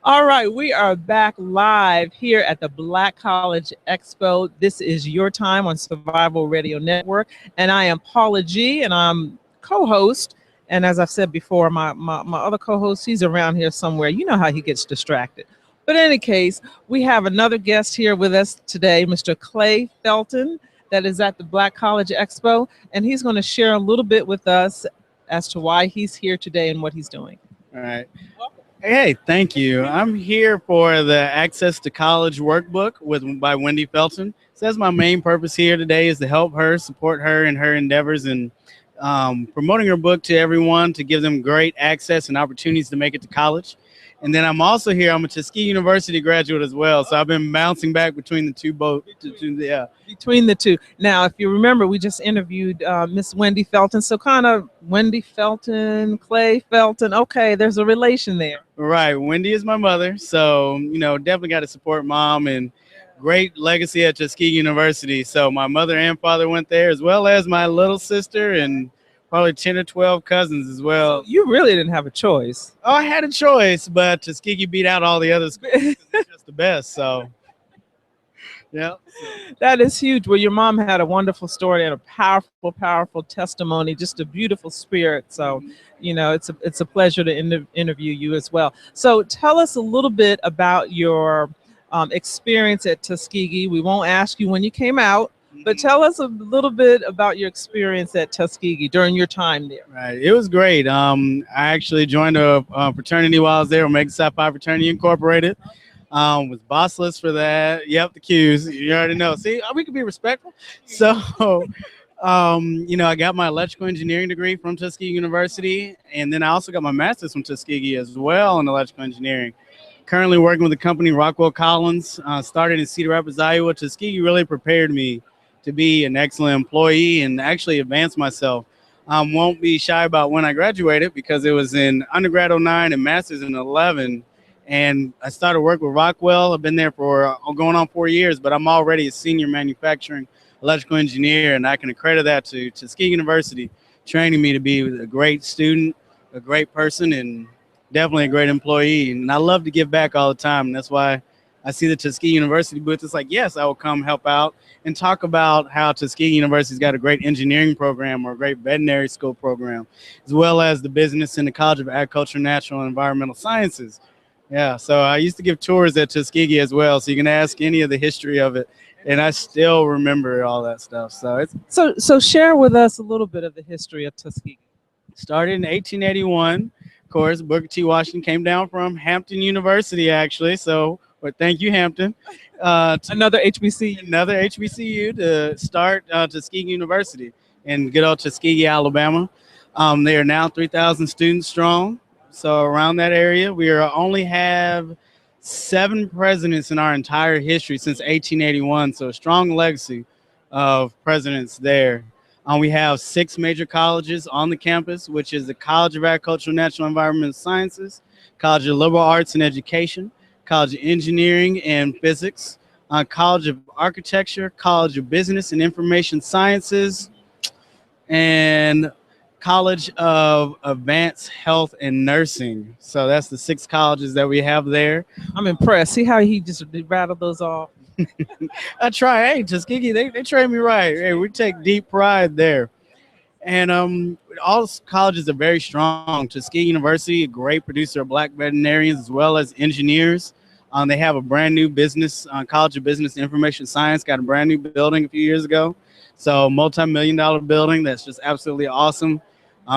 All right, we are back live here at the Black College Expo. This is your time on Survival Radio Network, and I am Paula G, and I'm co-host. And as I've said before, my other co-host, he's around here somewhere. You know how he gets distracted. But in any case, we have another guest here with us today, Mr. Clay Felton, that is at the Black College Expo, and he's going to share a little bit with us as to why he's here today and what he's doing. All right. Hey, thank you. I'm here for the Access to College workbook by Wendy Felton. Says my main purpose here today is to help her, support her in her endeavors, and promoting her book to everyone to give them great access and opportunities to make it to college. And then I'm also here. I'm a Tuskegee University graduate as well, so I've been bouncing back between the two boats. Yeah, between the two. Now, if you remember, we just interviewed Miss Wendy Felton. So kind of Wendy Felton, Clay Felton. Okay, there's a relation there. Right. Wendy is my mother, so definitely got to support mom, and great legacy at Tuskegee University. So my mother and father went there, as well as my little sister and probably 10 or 12 cousins as well. So you really didn't have a choice. Oh, I had a choice, but Tuskegee beat out all the other schools. It's just the best. So, yeah. That is huge. Well, your mom had a wonderful story and a powerful, powerful testimony, just a beautiful spirit. So, it's a pleasure to interview you as well. So tell us a little bit about your experience at Tuskegee. We won't ask you when you came out, but tell us a little bit about your experience at Tuskegee during your time there. Right. It was great. I actually joined a fraternity while I was there, Omega Psi Phi Fraternity Incorporated. Was bossless for that. Yep, the Q's. You already know. See, we can be respectful. So, I got my electrical engineering degree from Tuskegee University, and then I also got my master's from Tuskegee as well in electrical engineering. Currently working with the company Rockwell Collins. Started in Cedar Rapids, Iowa. Tuskegee really prepared me to be an excellent employee and actually advance myself. Won't be shy about when I graduated, because it was in undergrad 09 and master's in 11. And I started work with Rockwell. I've been there for going on 4 years, but I'm already a senior manufacturing electrical engineer, and I can accredit that to Tuskegee University, training me to be a great student, a great person, and definitely a great employee. And I love to give back all the time. And that's why I see the Tuskegee University booth. It's like, yes, I will come help out and talk about how Tuskegee University's got a great engineering program or a great veterinary school program, as well as the business and the College of Agriculture, Natural, and Environmental Sciences. Yeah, so I used to give tours at Tuskegee as well, so you can ask any of the history of it, and I still remember all that stuff. So share with us a little bit of the history of Tuskegee. Started in 1881. Of course, Booker T. Washington came down from Hampton University, actually. So, thank you, Hampton. Another HBCU. Another HBCU to start Tuskegee University in good old Tuskegee, Alabama. They are now 3,000 students strong. So around that area, we only have 7 presidents in our entire history since 1881. So a strong legacy of presidents there. We have 6 major colleges on the campus, which is the College of Agricultural, Natural, and Environmental Sciences, College of Liberal Arts and Education, College of Engineering and Physics, College of Architecture, College of Business and Information Sciences, and College of Advanced Health and Nursing. So that's the 6 colleges that we have there. I'm impressed. See how he just rattled those off? I try. Hey, Tuskegee, they train me right. Hey, we take deep pride there. And all colleges are very strong. Tuskegee University, a great producer of Black veterinarians as well as engineers. They have a brand new College of Business and Information Science, got a brand new building a few years ago. So multi-million-dollar building that's just absolutely awesome.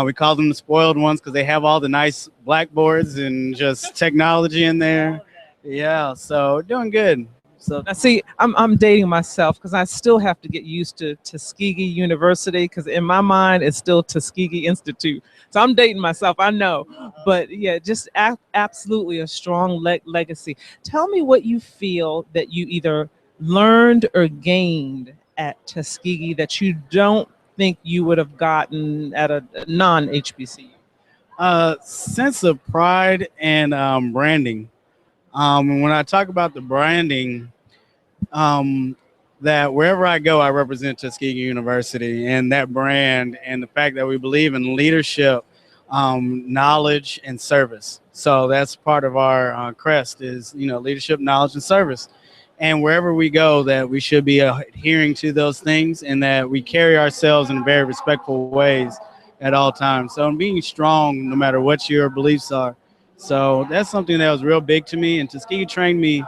We call them the spoiled ones because they have all the nice blackboards and just technology in there. Yeah, so doing good. So now, see, I'm dating myself because I still have to get used to Tuskegee University, because in my mind it's still Tuskegee Institute. So I'm dating myself, I know, but yeah, just absolutely a strong legacy. Tell me what you feel that you either learned or gained at Tuskegee that you don't think you would have gotten at a non-HBCU. Sense of pride and branding. When I talk about the branding, that wherever I go, I represent Tuskegee University, and that brand and the fact that we believe in leadership knowledge and service. So that's part of our crest is, leadership, knowledge, and service. And wherever we go, that we should be adhering to those things and that we carry ourselves in very respectful ways at all times. So being strong, no matter what your beliefs are. So that's something that was real big to me. And Tuskegee trained me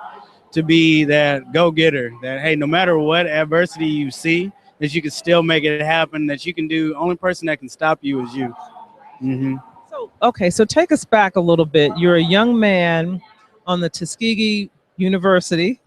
to be that go-getter, that, hey, no matter what adversity you see, that you can still make it happen, that you can do, only person that can stop you is you. Mm-hmm. So, okay, so take us back a little bit. You're a young man on the Tuskegee University.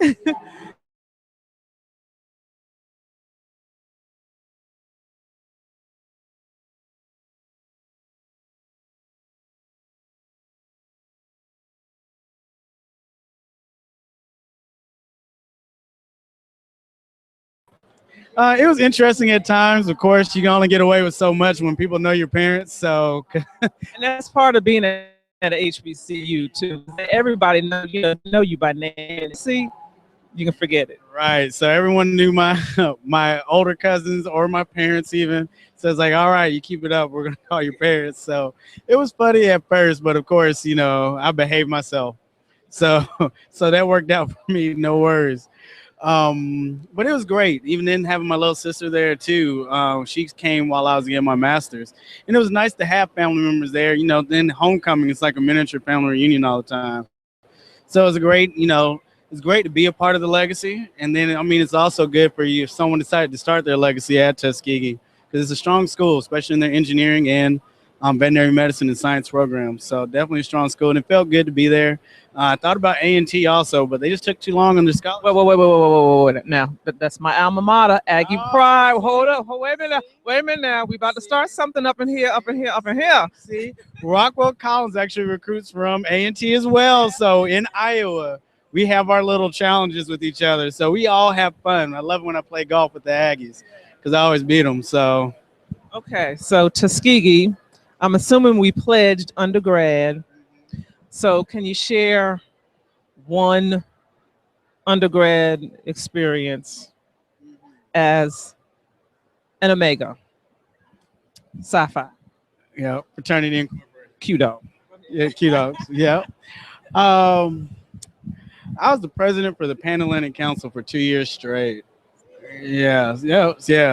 It was interesting at times. Of course, you can only get away with so much when people know your parents. So, And that's part of being at a HBCU too. Everybody know you by name. See, you can forget it. right. So everyone knew my my older cousins or my parents even. So it's like, all right, you keep it up. We're gonna call your parents. So it was funny at first, but of course, I behaved myself. So so that worked out for me. No worries. But it was great. Even then, having my little sister there too. She came while I was getting my master's, and it was nice to have family members there. Then homecoming is like a miniature family reunion all the time. So it was a great, it's great to be a part of the legacy. And then, I mean, it's also good for you if someone decided to start their legacy at Tuskegee because it's a strong school, especially in their engineering and veterinary medicine and science programs. So definitely a strong school, and it felt good to be there. I thought about A&T also, but they just took too long on their scholarship. Wait. Now, that's my alma mater, Aggie Oh, Pride. Hold up. Wait a minute now. We about to start something up in here. See, Rockwell Collins actually recruits from A&T as well. So in Iowa, we have our little challenges with each other. So we all have fun. I love when I play golf with the Aggies because I always beat them. So Okay, so Tuskegee, I'm assuming we pledged undergrad. So can you share one undergrad experience as an Omega Sci-Fi yeah, fraternity incorporated. Q-Dog? Yeah, Q-Dogs. Yeah. Um, I was the president for the Pan-Atlantic Council for 2 years straight. Yeah.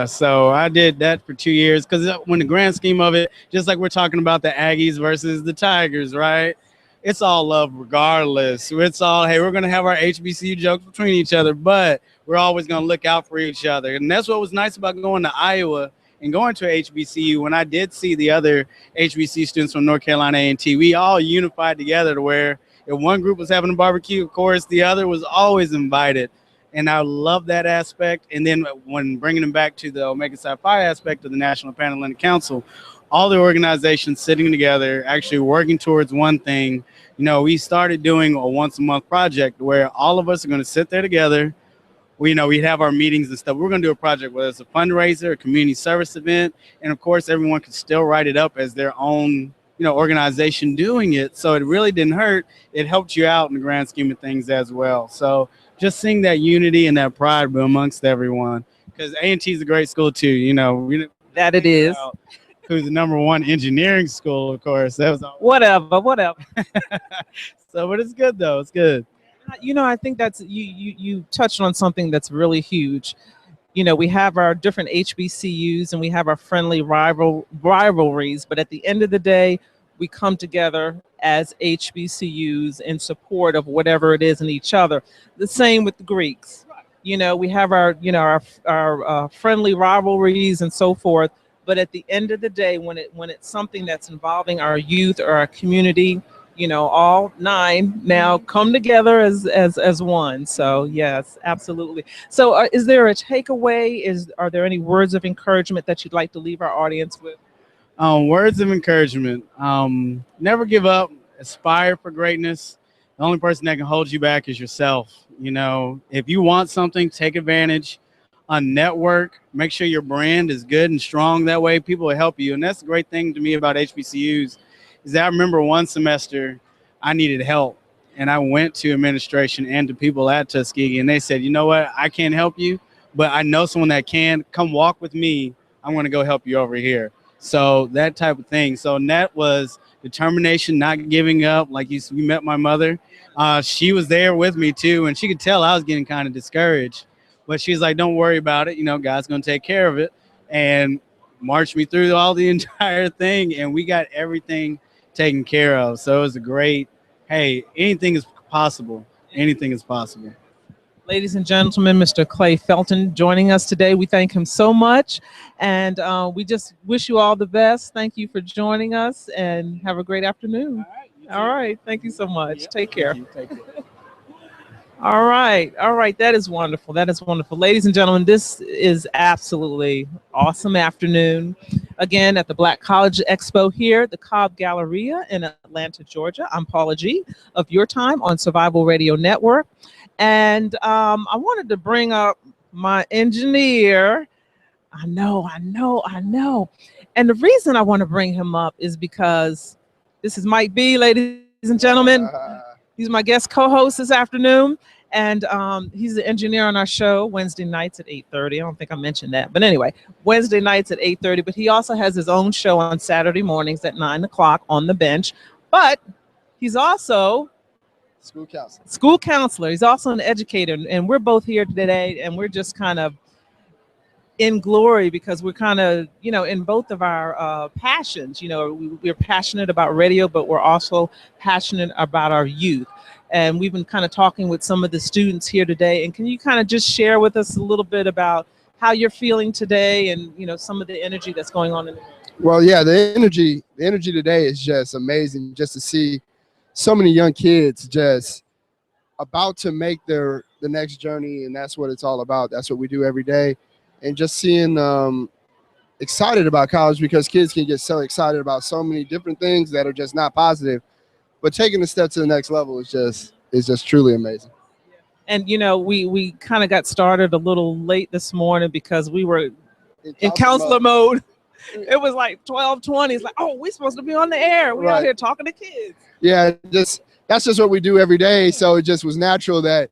So I did that for 2 years because when the grand scheme of it, just like we're talking about the Aggies versus the Tigers, right? It's all love regardless. It's all, hey, we're going to have our HBCU jokes between each other, but we're always going to look out for each other. And that's what was nice about going to Iowa and going to HBCU. When I did see the other HBCU students from North Carolina A&T, we all unified together to where if one group was having a barbecue, of course, the other was always invited. And I love that aspect. And then when bringing them back to the Omega Psi Phi aspect of the National Pan-Atlantic Council, all the organizations sitting together, actually working towards one thing. We started doing a once a month project where all of us are going to sit there together. We'd have our meetings and stuff. We're going to do a project, whether it's a fundraiser, a community service event. And of course, everyone could still write it up as their own, organization doing it. So it really didn't hurt. It helped you out in the grand scheme of things as well. So just seeing that unity and that pride amongst everyone, because A&T is a great school too. That it is. Who's the #1 engineering school, of course. That was Whatever. So, but it's good though. It's good. I think that's you touched on something that's really huge. We have our different HBCUs and we have our friendly rivalries, but at the end of the day, we come together as HBCUs in support of whatever it is in each other. The same with the Greeks. We have our friendly rivalries and so forth. But at the end of the day, when it's something that's involving our youth or our community, all 9 now come together as one. So yes, absolutely. So is there a takeaway? Are there any words of encouragement that you'd like to leave our audience with? Words of encouragement. Never give up. Aspire for greatness. The only person that can hold you back is yourself. If you want something, take advantage. Network. Make sure your brand is good and strong. That way, people will help you. And that's the great thing to me about HBCUs is that I remember one semester I needed help, and I went to administration and to people at Tuskegee, and they said, you know what, I can't help you, but I know someone that can. Come walk with me. I'm going to go help you over here. So that type of thing. So that was determination, not giving up. Like you met my mother. She was there with me too, and she could tell I was getting kind of discouraged. But she's like, "Don't worry about it. You know, God's gonna take care of it," and marched me through all the entire thing, and we got everything taken care of. So it was a great. Hey, anything is possible. Anything is possible. Ladies and gentlemen, Mr. Clay Felton joining us today. We thank him so much, and we just wish you all the best. Thank you for joining us, and have a great afternoon. All right. Thank you so much. Yep. Take care. Take care. All right. All right. That is wonderful. That is wonderful. Ladies and gentlemen, this is absolutely awesome afternoon. Again, at the Black College Expo here, the Cobb Galleria in Atlanta, Georgia. I'm Paula G of Your Time on Survival Radio Network. And I wanted to bring up my engineer. I know. And the reason I want to bring him up is because this is Mike B, ladies and gentlemen. He's my guest co-host this afternoon. And he's the engineer on our show Wednesday nights at 8:30. I don't think I mentioned that. But anyway, Wednesday nights at 8:30. But he also has his own show on Saturday mornings at 9 o'clock on the bench. But he's also school counselor. He's also an educator. And we're both here today, and we're just kind of in glory because we're kind of, in both of our passions. We're passionate about radio, but we're also passionate about our youth. And we've been kind of talking with some of the students here today. And can you kind of just share with us a little bit about how you're feeling today and, some of the energy that's going on in the room? Well, yeah, the energy today is just amazing, just to see so many young kids just about to make the next journey, and that's what it's all about. That's what we do every day. And just seeing excited about college, because kids can get so excited about so many different things that are just not positive. But taking the step to the next level is just truly amazing. And we kind of got started a little late this morning because we were in counselor mode. It was like 12:20. It's like, oh, we're supposed to be on the air. We're out here talking to kids. Yeah, that's just what we do every day. So it just was natural that,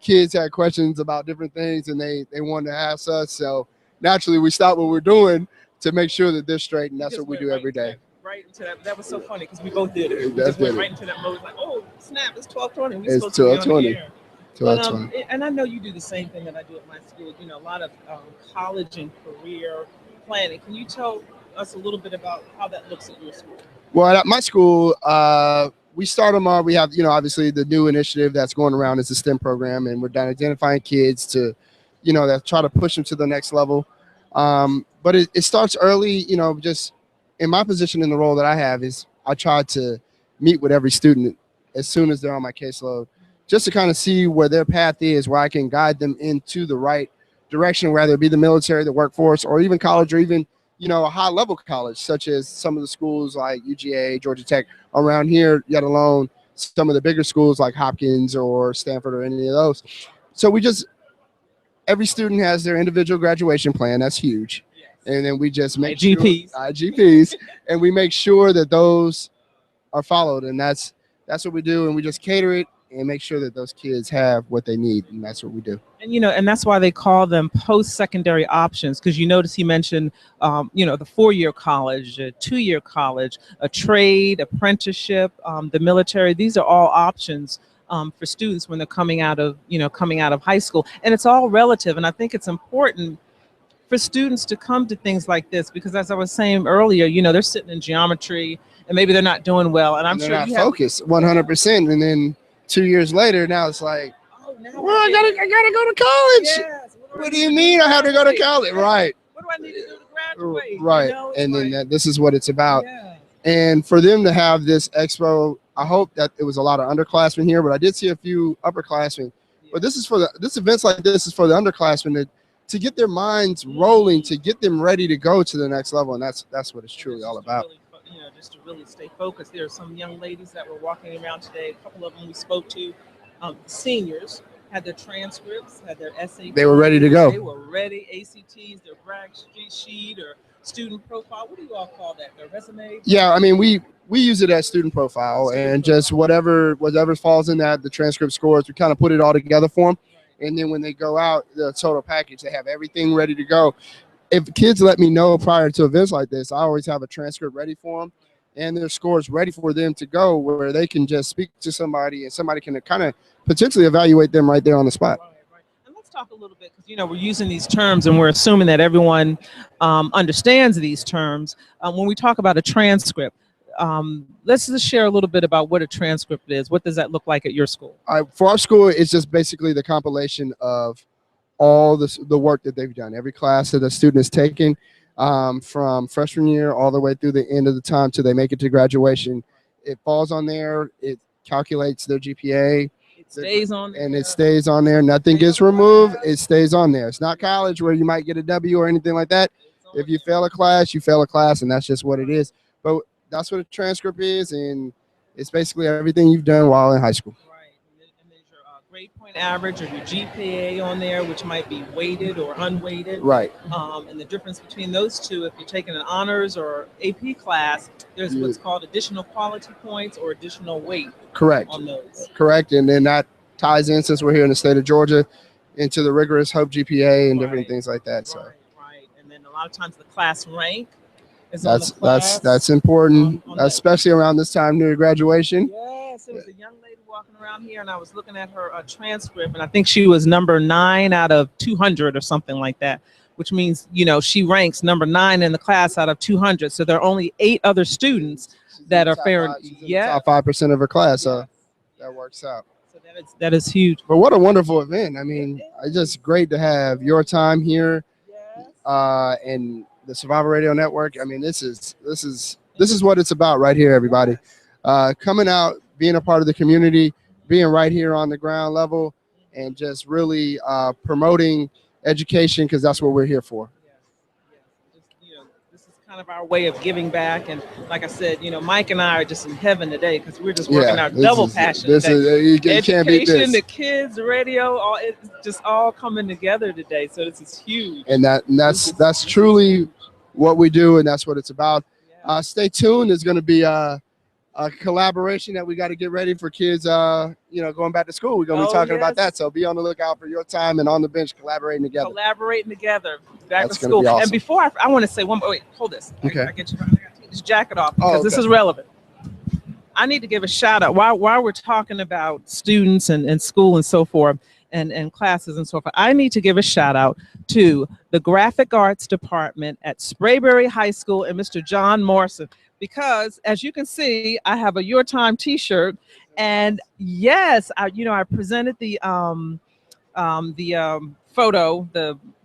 kids had questions about different things and they wanted to ask us. So naturally we stopped what we're doing to make sure that they're straight, and that's what we do every day. Right into that. That was so funny because we both did it. We just went right into that mode. Like, oh, snap, it's 12:20. We're supposed to be on the air. 12:20. And I know you do the same thing that I do at my school. A lot of college and career planning. Can you tell us a little bit about how that looks at your school? Well, at my school, we start them off. We have, obviously the new initiative that's going around is the STEM program, and we're identifying kids to, that try to push them to the next level. But it starts early, just in my position in the role that I have is I try to meet with every student as soon as they're on my caseload, just to kind of see where their path is, where I can guide them into the right direction, whether it be the military, the workforce, or even college, or even, a high level college, such as some of the schools like UGA, Georgia Tech around here, yet alone some of the bigger schools like Hopkins or Stanford or any of those. So every student has their individual graduation plan. That's huge. And then we just make IGPs, and we make sure that those are followed. And that's what we do. And we just cater it and make sure that those kids have what they need. And that's what we do. And, and that's why they call them post-secondary options. Because you notice he mentioned, the 4-year college, a 2-year college, a trade, apprenticeship, the military. These are all options for students when they're coming out of high school. And it's all relative. And I think it's important for students to come to things like this, because as I was saying earlier, they're sitting in geometry and maybe they're not doing well. And I'm sure they're not focused 100%. And then 2 years later, now it's like, I gotta go to college. Yes. What do you mean I have to go to college? Right. What do I need to do to graduate? Right. And then this is what it's about. Yeah. And for them to have this expo, I hope that it was a lot of underclassmen here, but I did see a few upperclassmen. Yeah. But this events like this is for the underclassmen to get their minds rolling, to get them ready to go to the next level. And that's what it's truly all about. Just to really stay focused. There are some young ladies that were walking around today. A couple of them we spoke to, seniors, had their transcripts, had their SATs. They were ready to go. They were ready. ACTs, their brag sheet or student profile. What do you all call that? Their resume? Yeah, I mean, we use it as student profile, and just whatever falls in that, the transcript scores, we kind of put it all together for them. And then when they go out, the total package, they have everything ready to go. if kids let me know prior to events like this, I always have a transcript ready for them and their scores ready for them to go where they can just speak to somebody and somebody can kind of potentially evaluate them right there on the spot. Right. And let's talk a little bit because, we're using these terms and we're assuming that everyone understands these terms. When we talk about a transcript, let's just share a little bit about what a transcript is. What does that look like at your school? For our school, it's just basically the compilation of all the work that they've done, every class that a student has taken, from freshman year all the way through the end of the time till they make it to graduation. It falls on there. It calculates their GPA. It stays on there. And it stays on there. Nothing gets removed. It stays on there. It's not college where you might get a W or anything like that. If you fail a class, you fail a class, and that's just what it is. But that's what a transcript is, and it's basically everything you've done while in high school. And there's your grade point average or your GPA on there, which might be weighted or unweighted. Right. And the difference between those two, if you're taking an honors or AP class, there's what's called additional quality points or additional weight. Correct. On those. Correct. And then that ties in, since we're here in the state of Georgia, into the rigorous HOPE GPA and different things like that. So. Right. And then a lot of times the class rank is that's important, especially around this time near graduation. Yes, there was a young lady walking around here, and I was looking at her transcript, and I think she was number 9 out of 200 or something like that, which means, she ranks number 9 in the class out of 200. So there are only 8 other students that are fair. Top 5% of her class. So that works out. So that is huge. But what a wonderful event. I mean, it's just great to have your time here, and the Survival Radio Network. I mean, this is what it's about right here, everybody. Coming out, being a part of the community, being right here on the ground level, and just really promoting education, because that's what we're here for. This is kind of our way of giving back. And like I said, Mike and I are just in heaven today because we're just working our double passion. You can't beat this. The kids, the radio, it's just all coming together today. So this is huge. And that's truly what we do, and that's what it's about. Stay tuned. There's going to be a collaboration that we got to get ready for kids, going back to school. We're going to be talking about that. So be on the lookout for your time and On the Bench collaborating together. Back to school. Awesome. And before I want to say one more. Wait, hold this. Okay. I got to take this jacket off because this is relevant. I need to give a shout out while we're talking about students and school and so forth. And classes and so forth. I need to give a shout out to the graphic arts department at Sprayberry High School and Mr. John Morrison, because as you can see, I have a Your Time t-shirt, and yes, I presented the photo,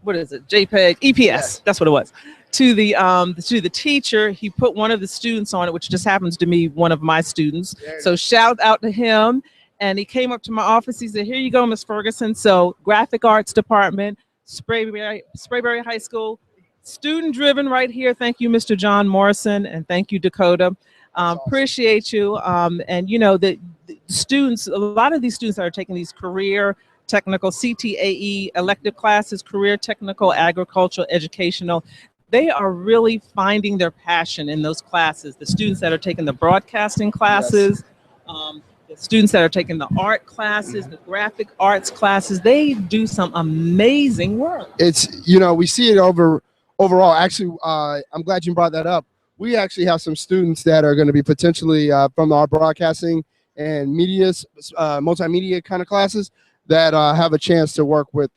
what is it, JPEG, EPS, that's what it was, to the teacher. He put one of the students on it, which just happens to be one of my students. So shout out to him. And he came up to my office. He said, "Here you go, Miss Ferguson." So graphic arts department, Sprayberry High School, student driven right here. Thank you, Mr. John Morrison, and thank you, Dakota. Appreciate you. And the students, a lot of these students that are taking these career, technical, CTAE, elective classes, career, technical, agricultural, educational, they are really finding their passion in those classes. The students that are taking the broadcasting classes, the students that are taking the art classes, the graphic arts classes, they do some amazing work. It's, we see it overall. Actually, I'm glad you brought that up. We actually have some students that are going to be potentially from our broadcasting and media, multimedia kind of classes that have a chance to work with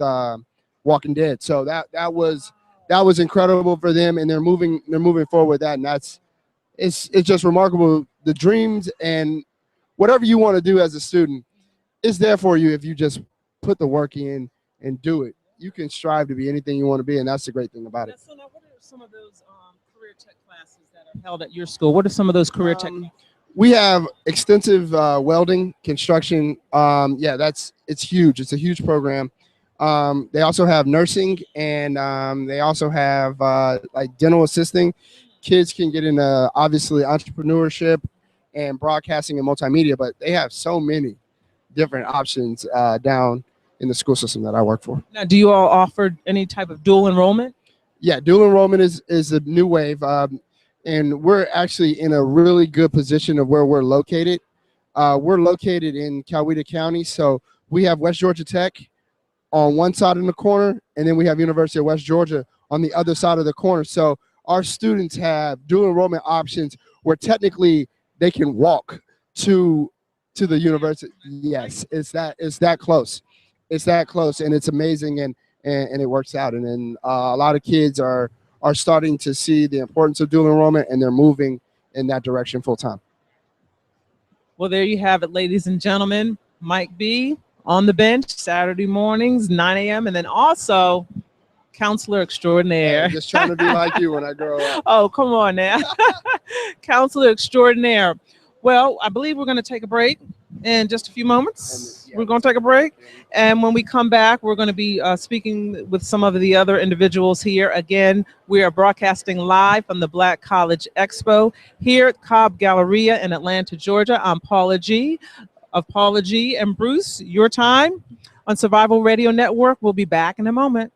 Walking Dead. So that was incredible for them, and they're moving forward with that, and it's just remarkable. The dreams and whatever you want to do as a student is there for you if you just put the work in and do it. You can strive to be anything you want to be, and that's the great thing about it. So now, what are some of those career tech classes that are held at your school? What are some of those career tech classes? We have extensive welding, construction. It's huge. It's a huge program. They also have nursing, and they also have like dental assisting. Kids can get into obviously entrepreneurship and broadcasting and multimedia, but they have so many different options down in the school system that I work for. Now, do you all offer any type of dual enrollment? Yeah, dual enrollment is a new wave, and we're actually in a really good position of where we're located. We're located in Coweta County, so we have West Georgia Tech on one side in the corner, and then we have University of West Georgia on the other side of the corner. So our students have dual enrollment options where technically they can walk to the university. Yes, it's that close. It's that close, and it's amazing, and it works out. And then a lot of kids are starting to see the importance of dual enrollment, and they're moving in that direction full time. Well, there you have it, ladies and gentlemen. Mike B on the bench Saturday mornings, 9 a.m. And then also counselor extraordinaire. Hey, just trying to be like you when I grow up. Oh, come on now. Counselor extraordinaire. Well, I believe we're going to take a break in just a few moments. We're going to take a break. And when we come back, we're going to be speaking with some of the other individuals here. Again, we are broadcasting live from the Black College Expo here at Cobb Galleria in Atlanta, Georgia. I'm Paula G of Paula G and Bruce. Your time on Survival Radio Network. We'll be back in a moment.